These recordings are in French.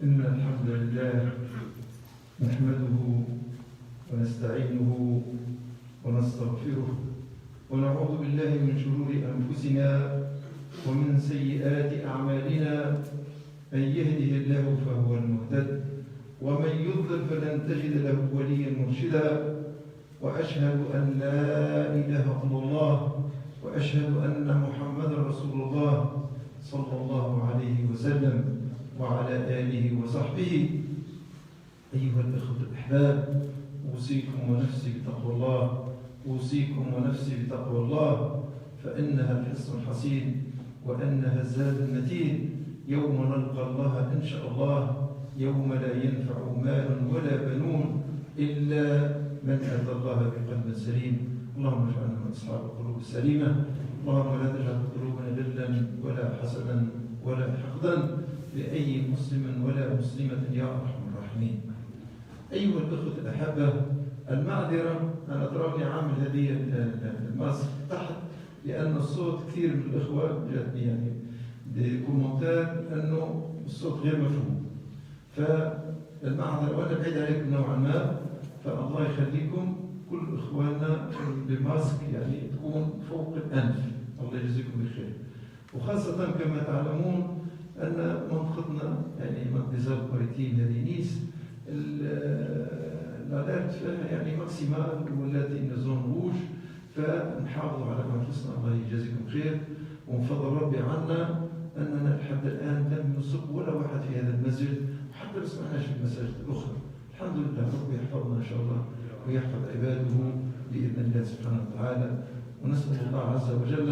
إن الحمد لله نحمده ونستعينه ونستغفره ونعوذ بالله من شرور أنفسنا ومن سيئات أعمالنا. من يهده الله فهو المهتد ومن يضلل فلن تجد له وليا مرشدا. وأشهد أن لا إله إلا الله وأشهد أن محمدا رسول الله صلى الله عليه وسلم وعلى آله وصحبه. أيها الأخوة الأحباب، أوصيكم ونفسي بتقوى الله، أوصيكم ونفسي بتقوى الله، فإنها الحصن الحصين وأنها الزاد المتين يوم نلقى الله إن شاء الله، يوم لا ينفع مال ولا بنون إلا من أتى الله بقلب سليم. اللهم اجعلنا من أصحاب القلوب السليمة. اللهم لا تجعل قلوبنا غلا ولا حسدا ولا حقدا لأي مسلم ولا مسلمة يا أرحم الراحمين. أيها الأخوة الأحبة، المعذرة أنا تراني عامل هذه الماسك تحت لأن الصوت كثير من الإخوة جاتني يعني دي كومنتار أنه الصوت غير مفهوم، فالمعذرة وأنا بعيد عليكم نوعا ما، فالله يخليكم كل إخواننا بماسك يعني تكون فوق الأنف، الله يجزيكم بخير. وخاصة كما تعلمون أن منطقتنا يعني منطقة ماريتيم هذه نيس الأليرت فيها يعني ماكسيمال والتي زون روج، فنحافظوا على أنفسنا الله يجزيكم خير. ومن فضل ربي عنا أننا لحد الآن لم نصب ولا واحد في هذا المسجد وحتى ما سمعناش في المساجد الأخرى. الحمد لله، ربي يحفظنا إن شاء الله ويحفظ عباده بإذن الله سبحانه وتعالى. ونسأل الله عز وجل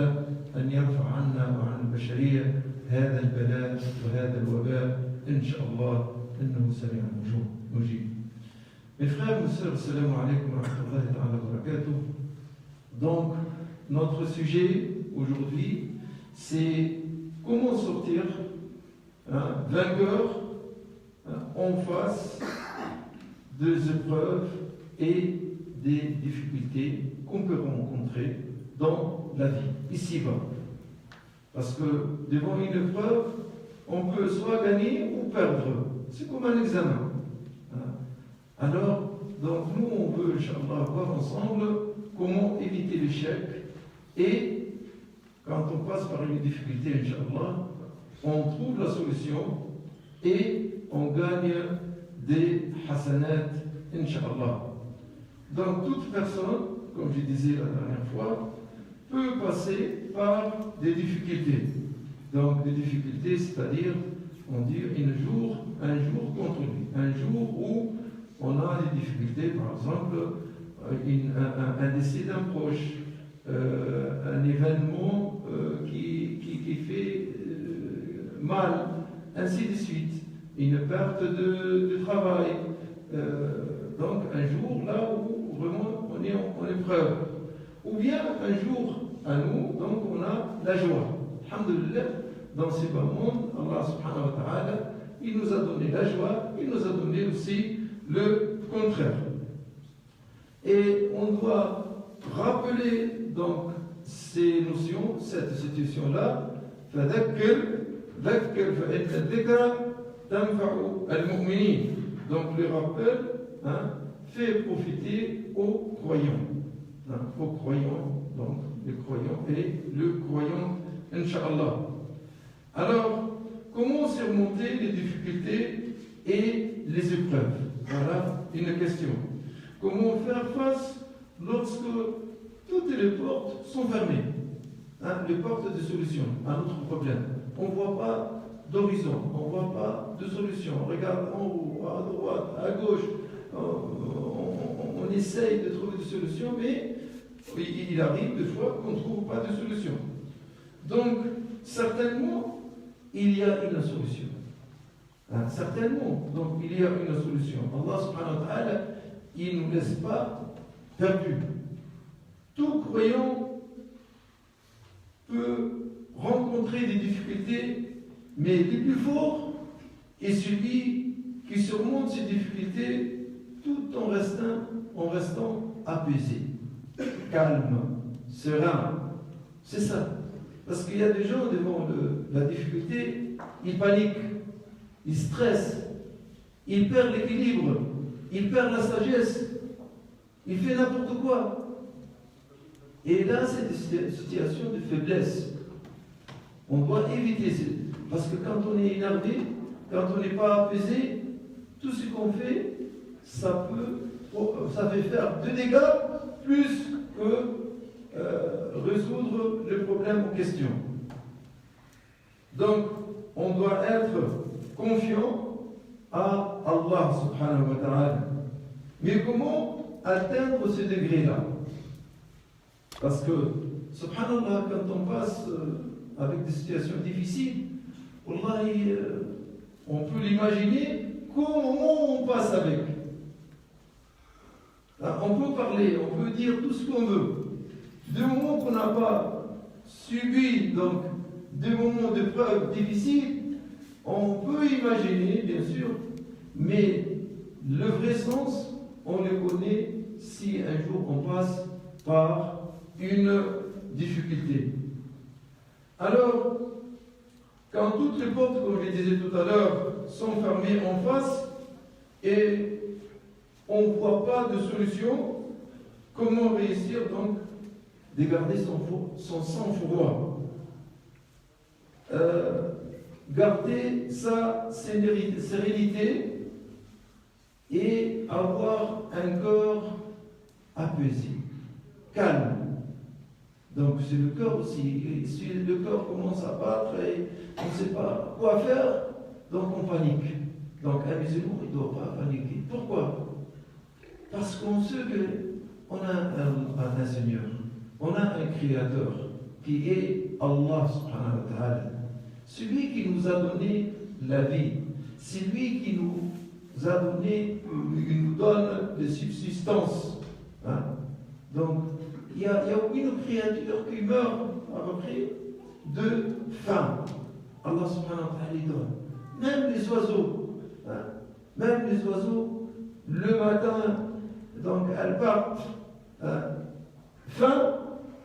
أن يرفع عنا وعن البشرية هذا البلاء وهذا الوباء إن شاء الله، إنه سميع مجيب. Mes frères, mes sœurs, assalamu alaikum wa rahmatullahi wa barakatuh. Donc, notre sujet aujourd'hui, c'est comment sortir vainqueur en face des épreuves et des difficultés qu'on peut rencontrer dans la vie, ici-bas. Parce que devant une épreuve, on peut soit gagner ou perdre. C'est comme un examen. Alors, donc nous, on veut, Inch'Allah, voir ensemble comment éviter l'échec. Et quand on passe par une difficulté, Inch'Allah, on trouve la solution et on gagne des hasanat, Inch'Allah. Donc toute personne, comme je disais la dernière fois, peut passer par des difficultés. Donc des difficultés, c'est-à-dire, on dit un jour contre lui, un jour où on a des difficultés, par exemple, un décès d'un proche, un événement qui fait mal, ainsi de suite, une perte de travail. Donc un jour là où vraiment on est en épreuve. Ou bien un jour à nous, donc on a la joie. Alhamdulillah, dans ces bas mondes, Allah subhanahu wa ta'ala, il nous a donné la joie, il nous a donné aussi le contraire. Et on doit rappeler donc ces notions, cette situation-là. Donc le rappel fait profiter aux croyants. Aux croyants, donc les croyants et le croyant, Inch'Allah. Alors, comment surmonter les difficultés et les épreuves? Voilà une question. Comment faire face lorsque toutes les portes sont fermées, les portes de solution à notre problème? On ne voit pas d'horizon, on ne voit pas de solution. On regarde en haut, à droite, à gauche, on essaye de trouver des solutions, mais il arrive des fois qu'on ne trouve pas de solution. Donc, certainement, il y a une solution. Certainement, donc il y a une solution. Allah subhanahu wa ta'ala, il ne nous laisse pas perdus. Tout croyant peut rencontrer des difficultés, mais le plus fort est celui qui surmonte ces difficultés tout en restant apaisé, calme, serein. C'est ça. Parce qu'il y a des gens devant la difficulté, ils paniquent, ils stressent, il perd l'équilibre, il perd la sagesse, il fait n'importe quoi. Et là, c'est des situations de faiblesse. On doit éviter ça. Parce que quand on est énervé, quand on n'est pas apaisé, tout ce qu'on fait, ça fait faire de dégâts plus que résoudre le problème en question. Donc, on doit être confiant à Allah subhanahu wa ta'ala. Mais comment atteindre ce degré-là? Parce que, subhanallah, quand on passe avec des situations difficiles, wallahi, on peut l'imaginer comment on passe avec. On peut parler, on peut dire tout ce qu'on veut. Du moment qu'on n'a pas subi donc, des moments de preuve difficiles, on peut imaginer, bien sûr, mais le vrai sens, on le connaît si un jour on passe par une difficulté. Alors, quand toutes les portes, comme je disais tout à l'heure, sont fermées en face et on ne voit pas de solution, comment réussir donc de garder son sang-froid, garder sa sérénité et avoir un corps apaisé, calme. Donc c'est le cœur aussi. Et si le cœur commence à battre et on ne sait pas quoi faire, donc on panique. Donc un musulman, il ne doit pas paniquer. Pourquoi? Parce qu'on sait qu'on a un Seigneur, on a un Créateur qui est Allah subhanahu wa ta'ala. Celui qui nous a donné la vie, c'est lui qui nous a donné, il nous donne de subsistance. Hein? Donc, il n'y a aucune créature qui meurt à peu près de faim. Allah subhanahu wa ta'ala lui donne. Même les oiseaux, hein? Même les oiseaux, le matin, donc elles partent faim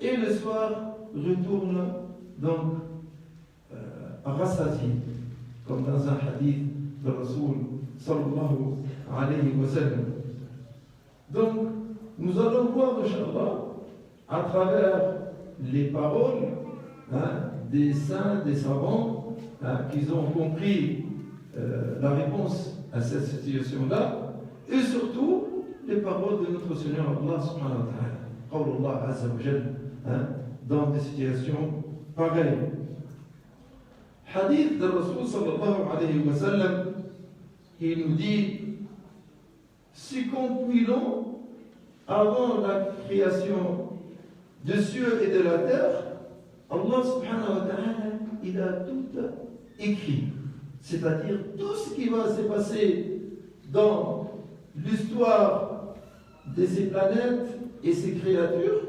et le soir retournent donc rassasiées, comme dans un hadith de Rasoul sallallahu alayhi wa sallam. Donc, nous allons voir, Inch'Allah, à travers les paroles des saints, des savants, qui ont compris la réponse à cette situation-là, et surtout les paroles de notre Seigneur Allah subhanahu wa ta'ala, Qawlullah azza wa jal, dans des situations pareilles. Hadith de Rasul sallallahu alayhi wa sallam, qui nous dit 50 000 ans avant la création des cieux et de la terre, Allah subhanahu wa ta'ala, il a tout écrit. C'est-à-dire tout ce qui va se passer dans l'histoire de ces planètes et ces créatures.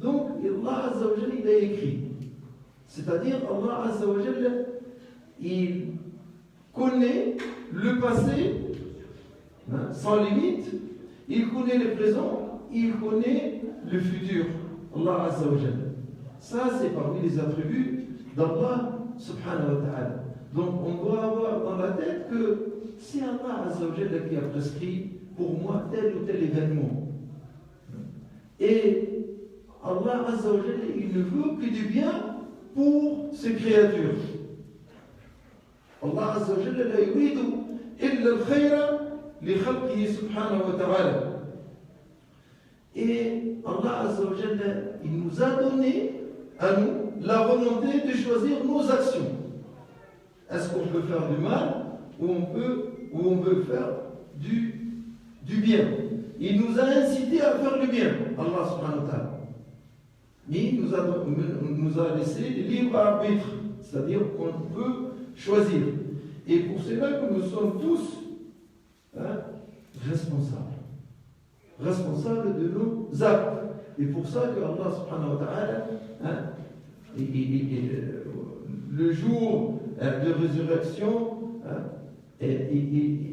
Donc, Allah azza wa jalla, il a écrit. C'est-à-dire, Allah azza wa jalla, il connaît le passé sans limite, il connaît le présent, il connaît le futur. Allah azza wa jalla. Ça, c'est parmi les attributs d'Allah subhanahu wa ta'ala. Donc, on doit avoir dans la tête que c'est Allah azza wa jalla qui a prescrit pour moi tel ou tel événement. Et Allah azza wa jalla, il ne veut que du bien pour ses créatures. Allah azza wa jalla la yuridu illa al-khayra li khalqihi subhanahu wa ta'ala. Et Allah azza wa jalla, il nous a donné à nous la volonté de choisir nos actions. Est-ce qu'on peut faire du mal ou on peut faire du bien? Il nous a incité à faire le bien, Allah subhanahu wa ta'ala. Mais il nous a laissé le libre arbitre, c'est-à-dire qu'on peut choisir. Et pour cela que nous sommes tous responsables de nos actes. Et pour ça que Allah subhanahu wa ta'ala, le jour de résurrection,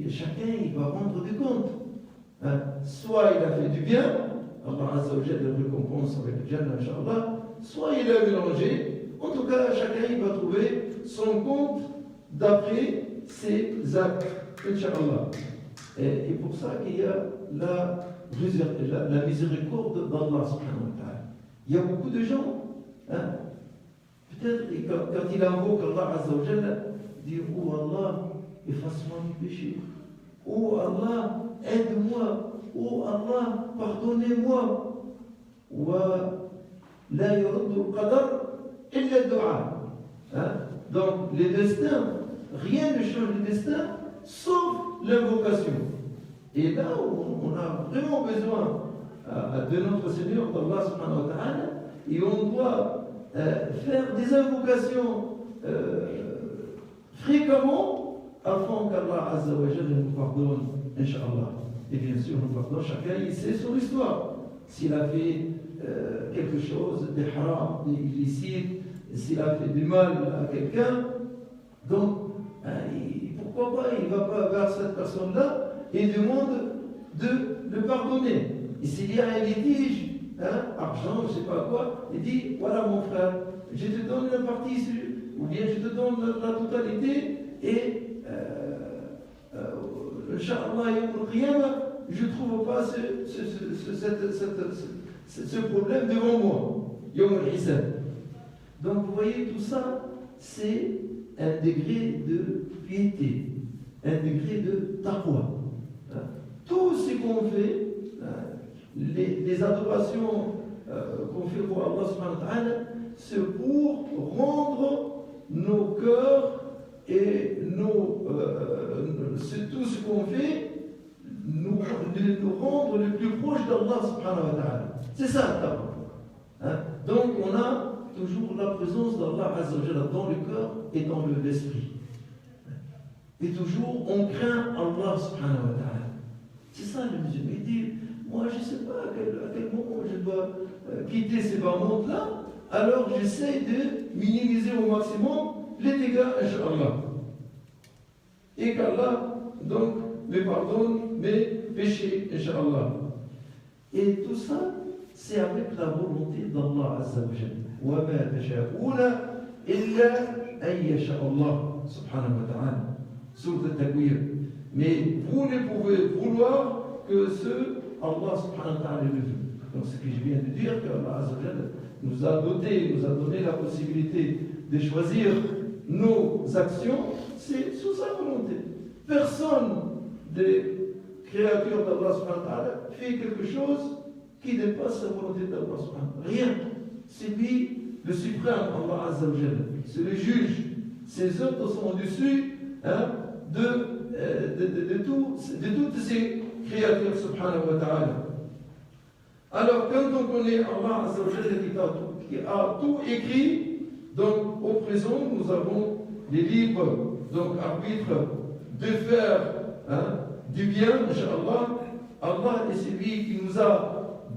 chacun il va rendre des comptes. Soit il a fait du bien, Allah azza wa jalla le récompense avec le Jannah, Inch'Allah, soit il a mélangé. En tout cas, chacun il va trouver son compte d'après ses actes, Inch'Allah. Et pour ça qu'il y a la miséricorde d'Allah subhanahu wa ta'ala. Il y a beaucoup de gens, hein, peut-être quand il invoque Allah Azza wa Jalla, dire oh Allah, efface-moi mes péchés. Oh Allah, aide-moi. Oh Allah, pardonnez-moi. ولا يرد القدر إلا الدعاء. Donc les destins, rien ne change le destin sauf l'invocation. Et là on a vraiment besoin de notre Seigneur, d'Allah subhanahu wa ta'ala, et on doit faire des invocations fréquemment afin qu'Allah Azza wa Jalla nous pardonne, Inch'Allah. Et bien sûr, nous pardonne, chacun il sait son histoire. S'il a fait quelque chose de haram, d'illicite, s'il a fait du mal à quelqu'un, donc pourquoi pas, il ne va pas vers cette personne-là et demande de le pardonner. Et s'il y a un litige, argent, je ne sais pas quoi, il dit voilà mon frère, je te donne la partie, ou bien je te donne la totalité, et Inch'Allah, je ne trouve pas ce problème devant moi. Yom al-Hisab. Donc vous voyez, tout ça, c'est un degré de piété, un degré de taqwa. Tout ce qu'on fait, les adorations qu'on fait pour Allah subhanahu wa ta'ala, c'est pour rendre nos cœurs et tout ce qu'on fait, nous rendre le plus proche d'Allah subhanahu wa ta'ala. C'est ça le taqwa. Donc on a toujours la présence d'Allah Azza wa Jalla dans le cœur et dans l'esprit. Et toujours on craint Allah subhanahu wa ta'ala. C'est ça le musulman. Il dit, moi je ne sais pas à quel moment je dois quitter ces bas mondes-là, alors j'essaie de minimiser au maximum les dégâts, Inch'Allah. Et qu'Allah donc me pardonne mes péchés, Inch'Allah. Et tout ça, c'est avec la volonté d'Allah Azza wa Jalla. وَمَا تَشَاءُونَ إِلَّا أَن يَشَاءَ اللَّهُ subhanahu wa ta'ala. Sourate At-Takwir. Mais vous ne pouvez vouloir que ce Allah subhanahu wa ta'ala le veut. Donc ce que je viens de dire, que Allah Azza wa Jalla nous a doté, nous a donné la possibilité de choisir nos actions, c'est sous sa volonté. Personne des créatures d'Allah subhanahu wa ta'ala fait quelque chose qui dépasse la volonté d'Allah subhanahu wa ta'ala. Rien. C'est lui le suprême, Allah Azza wa Jalla. C'est le juge. Ses œuvres sont au-dessus de toutes ces créatures subhanahu wa ta'ala. Alors quand on connaît Allah Azza wa Jalla qui a tout écrit, donc au présent nous avons les libres donc arbitres de faire du bien, Inch'Allah. Allah est celui qui nous a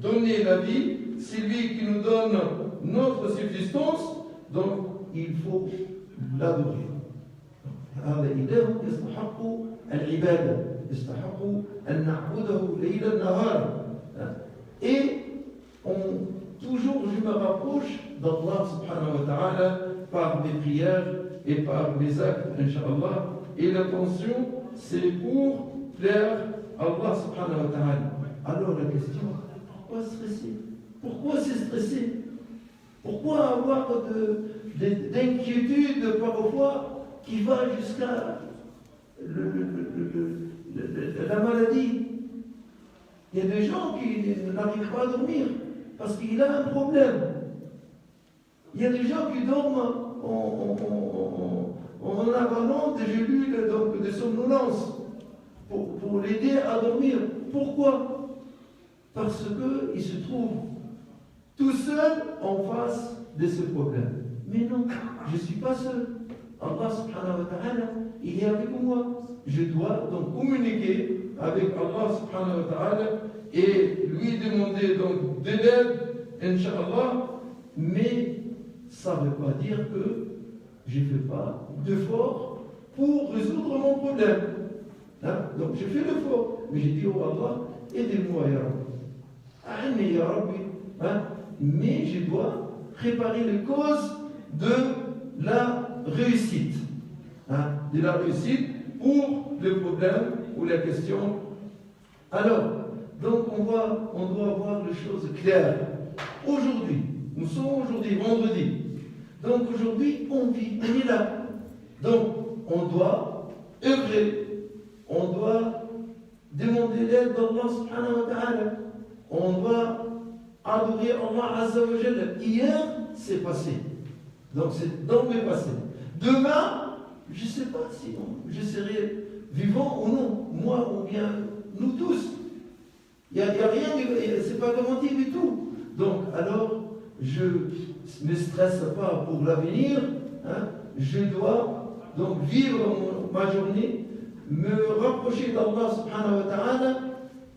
donné la vie, c'est lui qui nous donne notre subsistance, donc il faut l'adorer. هذا إله يستحق العبادة، يستحق أن نعبده ليلا نهارا. Et toujours je me rapproche d'Allah subhanahu wa ta'ala par mes prières et par mes actes, Inch'Allah. Et l'intention, c'est pour plaire à Allah subhanahu wa ta'ala. Alors la question, pourquoi stresser? Pourquoi se stresser? Pourquoi avoir d'inquiétude parfois qui va jusqu'à la maladie? Il y a des gens qui n'arrivent pas à dormir parce qu'il a un problème. Il y a des gens qui dorment en avalant des gélules donc de somnolence pour l'aider à dormir. Pourquoi? Parce qu'il se trouve tout seul en face de ce problème. Mais non, je ne suis pas seul. Allah subhanahu wa ta'ala, il est avec moi. Je dois donc communiquer avec Allah subhanahu wa ta'ala et lui demander donc de l'aide, Inch'Allah. Mais ça ne veut pas dire que je ne fais pas d'effort pour résoudre mon problème. Donc je fais l'effort, mais je dis oh Allah, aidez-moi ya Rabbi. A'inni ya Rabbi. Mais je dois préparer les causes de la réussite. De la réussite pour le problème ou la question. Alors, donc on doit voir les choses claires. Aujourd'hui, nous sommes aujourd'hui vendredi. Donc aujourd'hui, on vit, on est là. Donc, on doit œuvrer, on doit demander l'aide d'Allah subhanahu wa ta'ala, on doit adorer Allah azza wa jalla. Hier, c'est passé. Donc c'est dans le passé. Demain, je ne sais pas si je serai vivant ou non, moi ou bien nous tous. Il n'y a rien, c'est pas garanti du tout. Donc alors, je ne me stresse pas pour l'avenir, hein. Je dois donc vivre ma journée, me rapprocher d'Allah subhanahu wa ta'ala,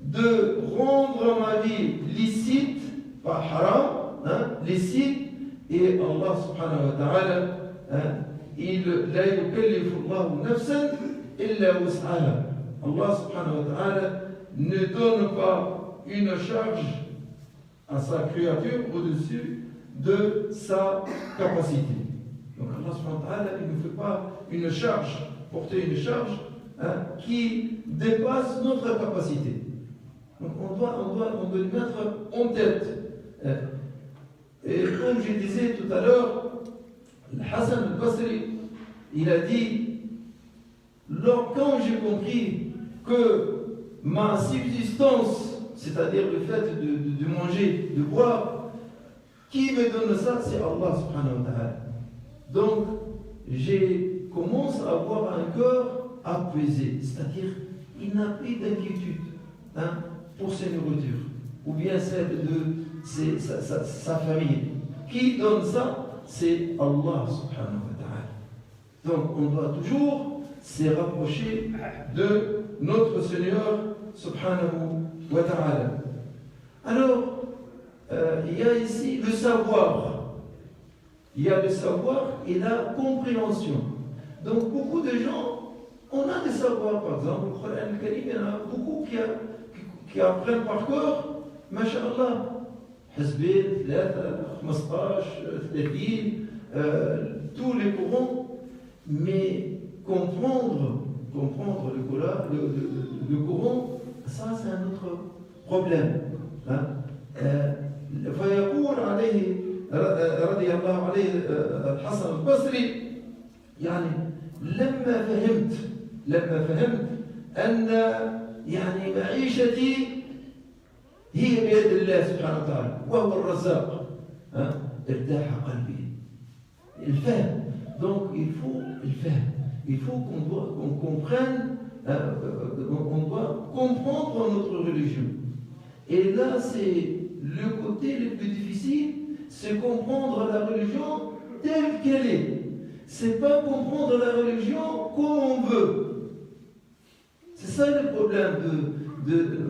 de rendre ma vie licite, pas haram, hein, licite, et Allah subhanahu wa ta'ala, hein, il la yukallifu Allahu nafsan illa wus'aha. Allah subhanahu wa ta'ala ne donne pas une charge à sa créature au-dessus de sa capacité. Donc Allah subhanahu wa ta'ala, il ne fait pas une charge, porter une charge, hein, qui dépasse notre capacité. Donc on doit le mettre en tête. Et comme je disais tout à l'heure, Hassan al-Basri, il a dit, quand j'ai compris que ma subsistance, c'est-à-dire le fait de manger, de boire, qui me donne ça, c'est Allah subhanahu wa ta'ala. Donc, j'ai commencé à avoir un cœur apaisé, c'est-à-dire il n'a plus d'inquiétude, hein, pour ses nourritures, ou bien celle de sa famille. Qui donne ça? C'est Allah subhanahu wa ta'ala. Donc on doit toujours se rapprocher de notre Seigneur subhanahu wa ta'ala. Alors, il y a ici le savoir. Il y a le savoir et la compréhension. Donc beaucoup de gens, on a des savoirs, par exemple, le Coran al-Karim, il y en a beaucoup qui apprennent par cœur, masha'Allah, Hizbin, 15, 30, tous les courants, mais comprendre le Coran, ça c'est un autre problème. فيقول عليه رضي الله عليه الحسن البصري يعني لما فهمت أن يعني معيشتي هي بيد الله سبحانه وتعالى وهو الرزاق ارتاح قلبي. الفهم. Donc il faut qu'on comprenne, on doit comprendre notre religion. Et là c'est le côté le plus difficile, c'est comprendre la religion telle qu'elle est. C'est pas comprendre la religion comme on veut. C'est ça le problème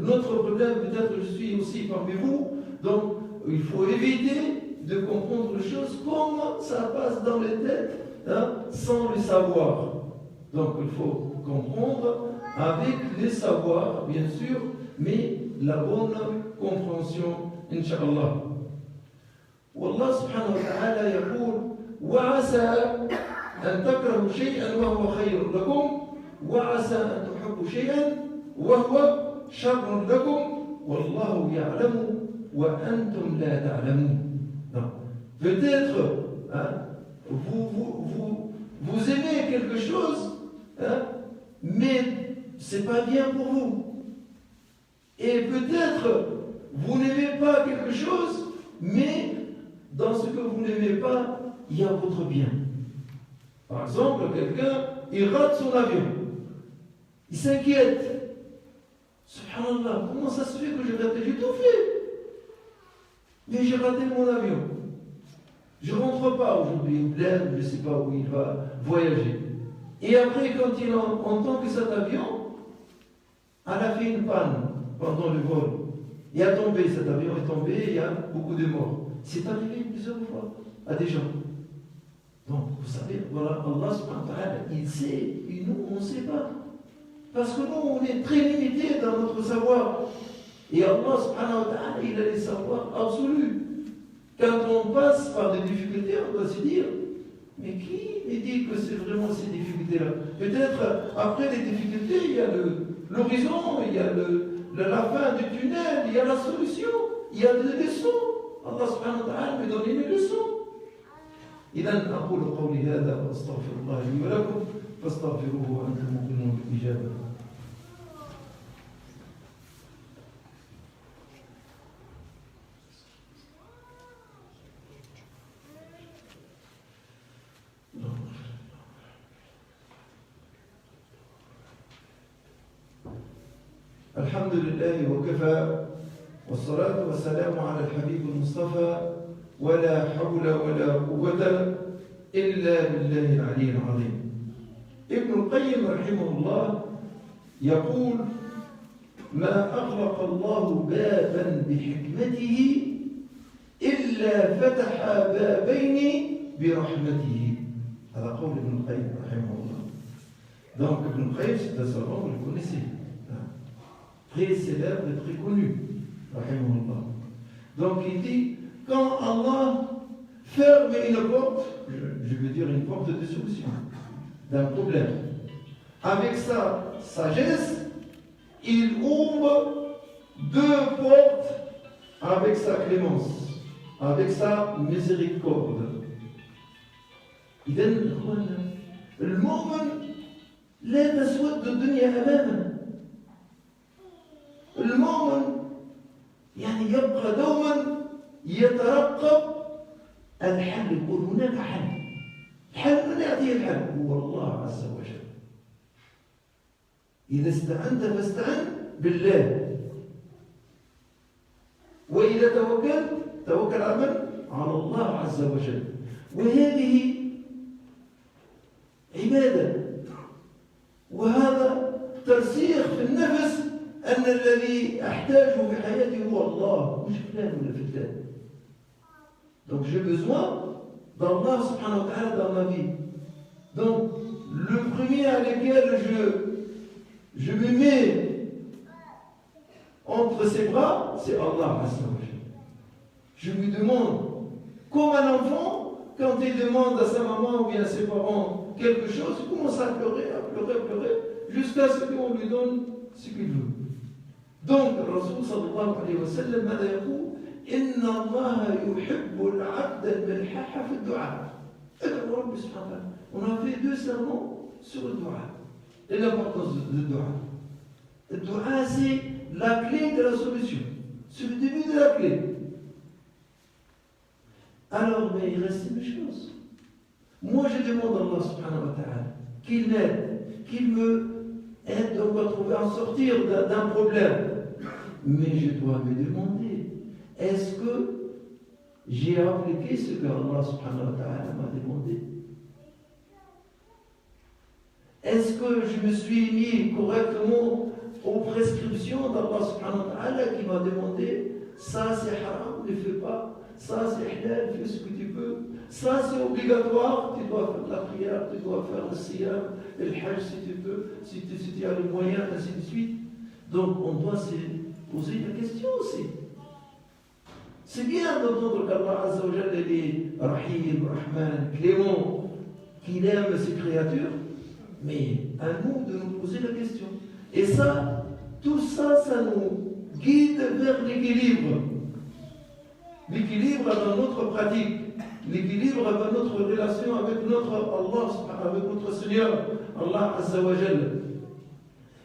notre problème. Peut-être je suis aussi parmi vous. Donc il faut éviter de comprendre les choses comme ça passe dans les têtes, hein, sans le savoir. Donc il faut comprendre avec les savoirs, bien sûr, mais la bonne compréhension, Inch'Allah. والله سبحانه وتعالى يقول وعسى أن تكرهوا شيئا وهو خير لكم وعسى أن تحبوا شيئا وهو شر لكم والله يعلم وأنتم لا تعلمون. Peut-être hein, vous aimez quelque chose, hein, mais c'est pas bien pour vous. Et peut-être vous n'aimez pas quelque chose, mais dans ce que vous n'aimez pas, il y a votre bien. Par exemple, quelqu'un, il rate son avion. Il s'inquiète. Subhanallah, comment ça se fait que j'ai raté? J'ai tout fait. Mais j'ai raté mon avion. Je ne rentre pas aujourd'hui au bled, je ne sais pas où il va voyager. Et après, quand il entend que cet avion, elle a fait une panne pendant le vol. Il a tombé, cet avion est tombé, il y a beaucoup de morts. C'est arrivé plusieurs fois à des gens. Donc, vous savez, voilà, Allah subhanahu wa ta'ala, il sait, et nous, on ne sait pas. Parce que nous, on est très limités dans notre savoir. Et Allah subhanahu wa ta'ala, il a les savoirs absolus. Quand on passe par des difficultés, on doit se dire, mais qui me dit que c'est vraiment ces difficultés difficultés-là. Peut-être après les difficultés, il y a l'horizon, il y a la fin du tunnel, il y a la solution, il y a des leçons. Allah subhanahu wa ta'ala me donne une leçon. إذن أقول قولي هذا وأستغفر الله لي ولكم فاستغفروه وأنتم موقنون بالإجابة. الحمد لله وكفى والصلاة والسلام على الحبيب المصطفى ولا حول ولا قوة إلا بالله العلي العظيم. ابن القيم رحمه الله يقول: ما أغلق الله بابا بحكمته إلا فتح بابين برحمته. هذا قول ابن القيم رحمه الله. Donc Ibn Qayyim, c'est un savant, vous le connaissez, très célèbre et très connu, rahimahullah. Donc il dit, quand Allah ferme une porte, je veux dire une porte de solution d'un problème, avec sa sagesse, il ouvre deux portes avec sa clémence, avec sa miséricorde. إذن إخوانا المؤمن لا تسود الدنيا أمامه. المؤمن يعني يبقى دوما يترقب الحل، يقول هناك حل. الحل من يأتيه الحل؟ هو الله عز وجل. إذا استعنت فاستعن بالله، وإذا توكلت توكل على الله عز وجل. وهذه عبادة، وهذا ترسيخ في النفس أن الذي أحتاجه في حياتي هو الله، مش فلان ولا فلان. Donc j'ai besoin d'Allah subhanahu wa ta'ala dans ma vie. Donc le premier à lequel je me mets entre ses bras, c'est Allah azza wa jalla. Je lui demande, comme un enfant, quand il demande à sa maman ou bien à ses parents quelque chose, il commence à pleurer, jusqu'à ce qu'on lui donne ce qu'il veut. Donc, le Rasul sallallahu alayhi wa sallam, ماذا يقول؟ إن الله يحب العبد الملحح في الدعاء. ادعوا ربي سبحانه وتعالى. On a fait 2 sermons sur le dua et l'importance du dua. Le dua, c'est la clé de la solution. C'est le début de la clé. Alors, mais il reste une chose. Moi, je demande à Allah subhanahu wa ta'ala qu'il m'aide, qu'il me aide donc à trouver, à sortir d'un problème. Mais je dois me demander, est-ce que j'ai appliqué ce que Allah subhanahu wa ta'ala m'a demandé? Est-ce que je me suis mis correctement aux prescriptions d'Allah subhanahu wa ta'ala qui m'a demandé, ça c'est haram, ne fais pas. Ça c'est halal, fais ce que tu peux. Ça c'est obligatoire, tu dois faire la prière, tu dois faire le siyam, le hajj si tu peux, si tu as les moyens, ainsi de suite. Donc on doit se poser la question aussi. C'est bien d'entendre qu'Allah Azza wa Jalla est Rahim, Rahman, Clément, qu'il aime ses créatures, mais à nous de nous poser la question. Et ça, tout ça, ça nous guide vers l'équilibre. L'équilibre dans notre pratique, l'équilibre dans notre relation avec notre Allah, avec notre Seigneur, Allah Azza wa Jalla.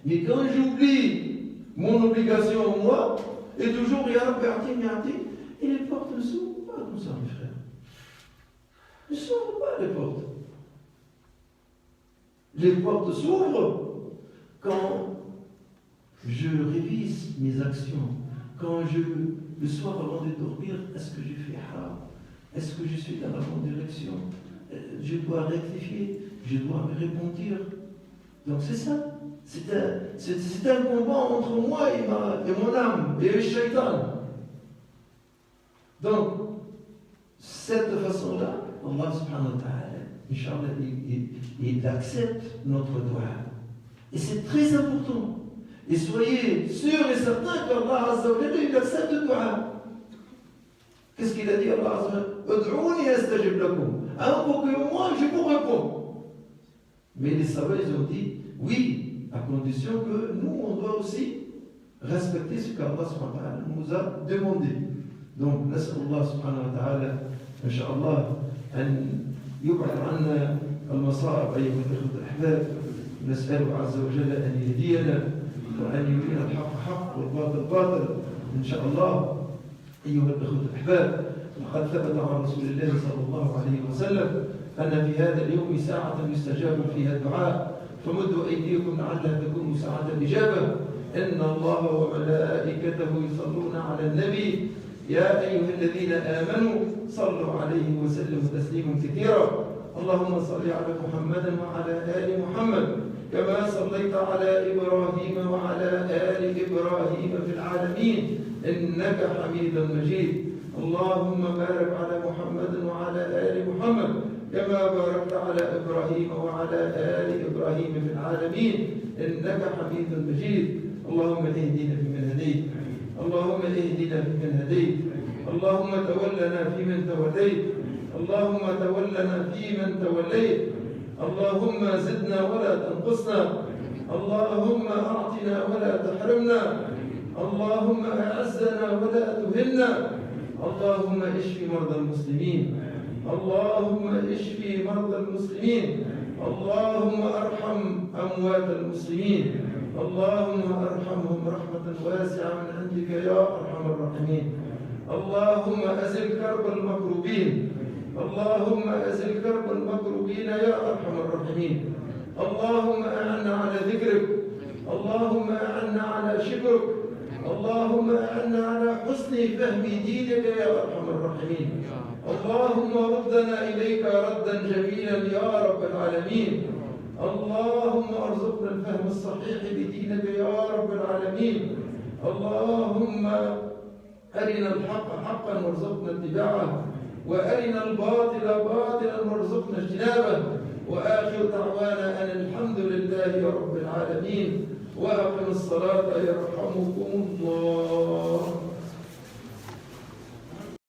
Mais quand j'oublie mon obligation, moi, et toujours Ya Rabbi A'ti, et les portes ne s'ouvrent pas comme ça, mes frères. Ne s'ouvrent pas les portes. Les portes s'ouvrent quand je révise mes actions, quand le soir avant de dormir, est-ce que j'ai fait haram? Est-ce que je suis dans la bonne direction? Je dois rectifier, je dois me repentir. Donc c'est ça. C'est un combat entre moi et mon âme, et le shaitan. Donc, cette façon-là, Allah subhanahu wa ta'ala, Inch'Allah, il accepte notre dua. Et c'est très important. Et soyez sûrs et certains qu'Allah Azza wa Jalla, il accepte le dua. Qu'est-ce qu'il a dit Allah Azza wa Jalla? Ud'ouni astajib lakum. Invoquez-moi, je vous réponds. Mais les savants, ils ont dit oui, à condition que nous, on doit aussi respecter ce qu'Allah subhanahu wa ta'ala nous a demandé. Donc, نسأل الله سبحانه وتعالى إن شاء الله أن يبعد عنا المصائب أيها الأخوة الأحباب. نسأله عز وجل أن يهدينا وأن يرينا الحق حق والباطل باطل إن شاء الله. أيها الأخوة الأحباب، لقد ثبت عن رسول الله صلى الله عليه وسلم أن في هذا اليوم ساعة يستجاب فيها الدعاء، فمدوا أيديكم لعلها تكون ساعة الإجابة. إن الله وملائكته يصلون على النبي يا أيها الذين آمنوا صلوا عليه وسلموا تسليما كثيرا. اللهم صل على محمد وعلى آل محمد كما صليت على إبراهيم وعلى آل إبراهيم في العالمين إنك حميد مجيد. اللهم بارك على محمد وعلى آل محمد كما باركت على إبراهيم وعلى آل إبراهيم في العالمين إنك حميد مجيد. اللهم اهدنا فيمن هديت، اللهم اهدنا فيمن هديت، اللهم تولنا فيمن توليت، اللهم تولنا فيمن توليت، اللهم زدنا ولا تنقصنا، اللهم أعطنا ولا تحرمنا، اللهم أعزنا ولا تهنا، اللهم اشف مرضى المسلمين، اللهم اشف مرضى المسلمين، اللهم ارحم أموات المسلمين، اللهم ارحمهم رحمة واسعة من عندك يا أرحم الراحمين. اللهم أزل كرب المكروبين، اللهم أزل كرب المكروبين يا أرحم الراحمين. اللهم أعنا على ذكرك، اللهم أعنا على شكرك، اللهم أعنا على حسن فهم دينك يا أرحم الراحمين. اللهم ردنا إليك ردا جميلا يا رب العالمين. اللهم ارزقنا الفهم الصحيح بدينك يا رب العالمين. اللهم أرنا الحق حقا وارزقنا اتباعه، وأرنا الباطل باطلا وارزقنا اجتنابه. وآخر دعوانا أن الحمد لله رب العالمين. وأقم الصلاة يرحمكم الله.